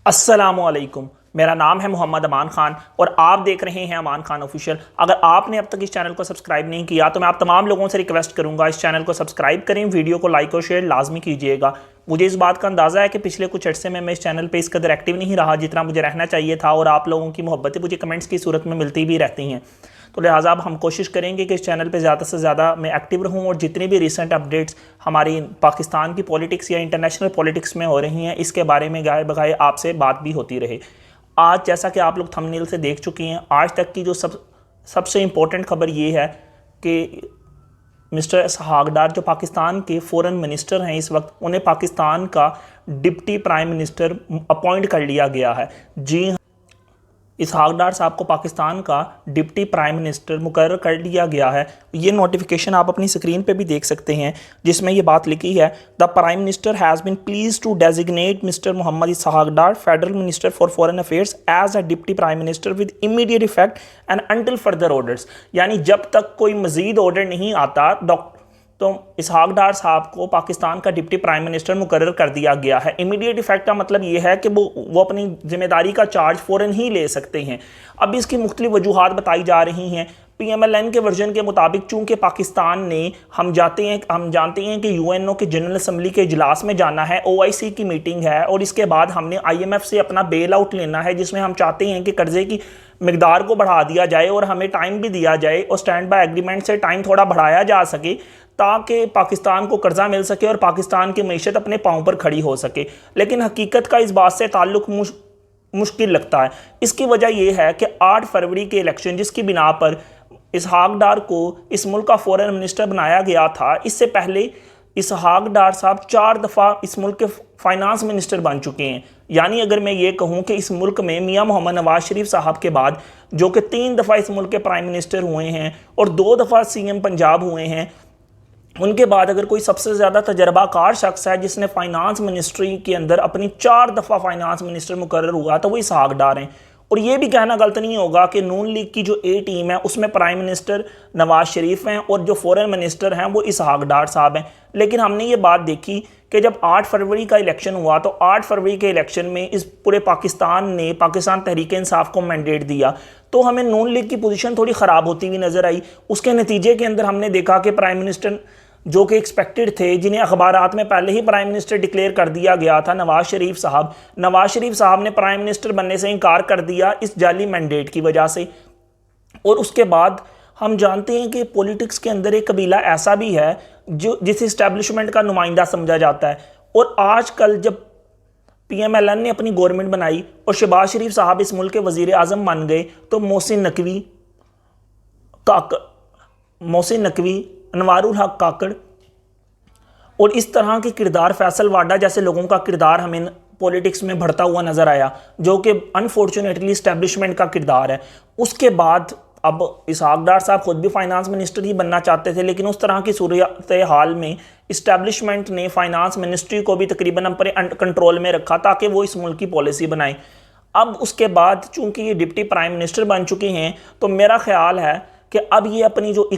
अस्सलामुअलैकुम। मेरा नाम है मोहम्मद अमान खान और आप देख रहे हैं अमान खान ऑफिशियल। अगर आपने अब तक इस चैनल को सब्सक्राइब नहीं किया तो मैं आप तमाम लोगों से रिक्वेस्ट करूंगा इस चैनल को सब्सक्राइब करें, वीडियो को लाइक और शेयर लाजमी कीजिएगा। मुझे इस बात का अंदाज़ा है कि पिछले कुछ अर्से में मैं इस चैनल पर इस कदर एक्टिव नहीं रहा जितना मुझे रहना चाहिए था, और आप लोगों की मोहब्बतें मुझे कमेंट्स की सूरत में मिलती भी रहती हैं। तो लिहाजा अब हम कोशिश करेंगे कि इस चैनल पे ज़्यादा से ज़्यादा मैं एक्टिव रहूं और जितनी भी रिसेंट अपडेट्स हमारी पाकिस्तान की पॉलिटिक्स या इंटरनेशनल पॉलिटिक्स में हो रही हैं इसके बारे में गाए बगाए आपसे बात भी होती रहे। आज जैसा कि आप लोग थंबनेल से देख चुके हैं, आज तक की जो सबसे इम्पोर्टेंट खबर ये है कि मिस्टर इसहाक डार जो पाकिस्तान के फॉरेन मिनिस्टर हैं इस वक्त, उन्हें पाकिस्तान का डिप्टी प्राइम मिनिस्टर अपॉइंट कर लिया गया है। जी हाँ, इसहाक डार साहब को पाकिस्तान का डिप्टी प्राइम मिनिस्टर मुकर्रर कर लिया गया है। ये नोटिफिकेशन आप अपनी स्क्रीन पे भी देख सकते हैं जिसमें ये बात लिखी है, the prime minister has been please to designate mister Mohammad Ishaq Dar federal minister for foreign affairs as a deputy prime minister with immediate effect and until further orders. यानी जब तक कोई मजीद ऑर्डर नहीं आता तो इसहाक डार साहब को पाकिस्तान का डिप्टी प्राइम मिनिस्टर मुकर्रर कर दिया गया है। इमीडिएट इफेक्ट का मतलब ये है कि वो अपनी जिम्मेदारी का चार्ज फ़ौरन ही ले सकते हैं। अब इसकी मुख्तलिफ वजूहात बताई जा रही हैं। PMLN के वर्जन के मुताबिक चूंकि पाकिस्तान ने हम जानते हैं कि UNO के जनरल असम्बली के इजलास में जाना है, OIC की मीटिंग है, और इसके बाद हमने IMF से अपना बेल आउट लेना है जिसमें हम चाहते हैं कि कर्जे की मिकदार को बढ़ा दिया जाए और हमें टाइम भी दिया जाए और स्टैंड बाय एग्रीमेंट से टाइम थोड़ा बढ़ाया जा सके ताकि पाकिस्तान को कर्जा मिल सके और पाकिस्तान की मीशत अपने पाँव पर खड़ी हो सके। लेकिन हकीकत का इस बात से ताल्लुक मुश्किल लगता है। इसकी वजह यह है कि 8 फरवरी के इलेक्शन जिसकी बिना पर इसहाक डार को इस मुल्क का फॉरेन मिनिस्टर बनाया गया था, इससे पहले इसहाक डार साहब 4 दफ़ा इस मुल्क के फाइनेंस मिनिस्टर बन चुके हैं। यानी अगर मैं ये कहूँ कि इस मुल्क में मियां मोहम्मद नवाज शरीफ साहब के बाद जो कि 3 दफ़ा इस मुल्क के प्राइम मिनिस्टर हुए हैं और 2 दफ़ा CM पंजाब हुए हैं, उनके बाद अगर कोई सबसे ज़्यादा तजर्बाकार शख्स है जिसने फाइनेंस मिनिस्ट्री के अंदर अपनी 4 दफ़ा फाइनेंस मिनिस्टर मुकर्रर हुआ तो वो इसहाक डार हैं। और ये भी कहना गलत नहीं होगा कि नून लीग की जो A टीम है उसमें प्राइम मिनिस्टर नवाज शरीफ हैं और जो फॉरेन मिनिस्टर हैं वो इसहाक डार साहब हैं। लेकिन हमने ये बात देखी कि जब 8 फरवरी का इलेक्शन हुआ तो 8 फरवरी के इलेक्शन में इस पूरे पाकिस्तान ने पाकिस्तान तहरीक इंसाफ को मैंडेट दिया, तो हमें नून लीग की पोजीशन थोड़ी ख़राब होती हुई नज़र आई। उसके नतीजे के अंदर हमने देखा कि प्राइम मिनिस्टर जो कि एक्सपेक्टेड थे, जिन्हें अखबारात में पहले ही प्राइम मिनिस्टर डिक्लेयर कर दिया गया था, नवाज शरीफ साहब ने प्राइम मिनिस्टर बनने से इनकार कर दिया इस जाली मैंडेट की वजह से। और उसके बाद हम जानते हैं कि पॉलिटिक्स के अंदर एक कबीला ऐसा भी है जो जिस इस्टेब्लिशमेंट का नुमाइंदा समझा जाता है। और आजकल जब PMLN ने अपनी गवर्नमेंट बनाई और शहबाज शरीफ साहब इस मुल्क के वजीर आज़म बन गए तो मोहसिन नकवी, अनवारुल हक काकड़ और इस तरह के किरदार, फैसल वाडा जैसे लोगों का किरदार हमें पॉलिटिक्स में बढ़ता हुआ नज़र आया जो कि अनफॉर्चुनेटली इस्टेब्लिशमेंट का किरदार है। उसके बाद अब इसहाक डार साहब खुद भी फाइनेंस मिनिस्टर ही बनना चाहते थे, लेकिन उस तरह की सूरत हाल में इस्टेब्लिशमेंट ने फाइनेंस मिनिस्ट्री को भी तकरीबन अपने कंट्रोल में रखा ताकि वो इस मुल्क की पॉलिसी बनाए। अब उसके बाद चूँकि ये डिप्टी प्राइम मिनिस्टर बन चुके हैं तो मेरा ख्याल है कि अब ये अपनी जो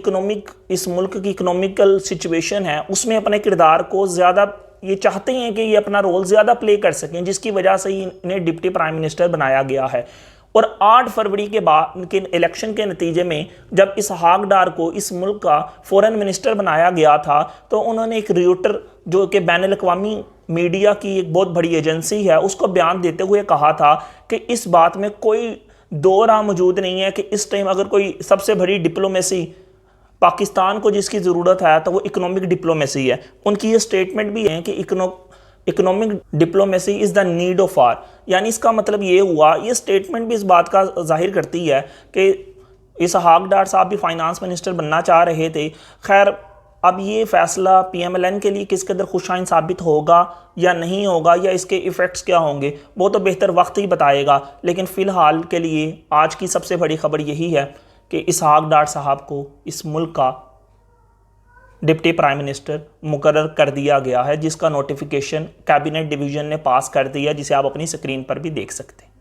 इस मुल्क की इकोनॉमिकल सिचुएशन है उसमें अपने किरदार को ज़्यादा ये चाहते हैं कि ये अपना रोल ज़्यादा प्ले कर सकें, जिसकी वजह से इन्हें डिप्टी प्राइम मिनिस्टर बनाया गया है। और 8 फरवरी के बाद के इलेक्शन के नतीजे में जब इसहाक डार को इस मुल्क का फॉरेन मिनिस्टर बनाया गया था तो उन्होंने एक रियूटर जो कि बैनुल अक़वामी मीडिया की एक बहुत बड़ी एजेंसी है उसको बयान देते हुए कहा था कि इस बात में कोई दो राह मौजूद नहीं है कि इस टाइम अगर कोई सबसे बड़ी डिप्लोमेसी पाकिस्तान को जिसकी ज़रूरत है तो वो इकोनॉमिक डिप्लोमेसी है। उनकी ये स्टेटमेंट भी है कि economic diplomacy is the need of hour. यानी इसका मतलब ये हुआ, ये स्टेटमेंट भी इस बात का जाहिर करती है कि इसहाक डार साहब भी फाइनेंस मिनिस्टर बनना चाह रहे थे। खैर, अब ये फैसला PMLN के लिए किस कदर खुशाइन साबित होगा या नहीं होगा या इसके इफ़ेक्ट्स क्या होंगे वो तो बेहतर वक्त ही बताएगा। लेकिन फ़िलहाल के लिए आज की सबसे बड़ी खबर यही है कि इसहाक डार साहब को इस मुल्क का डिप्टी प्राइम मिनिस्टर मुकर्रर कर दिया गया है, जिसका नोटिफिकेशन कैबिनेट डिवीज़न ने पास कर दिया, जिसे आप अपनी स्क्रीन पर भी देख सकते हैं।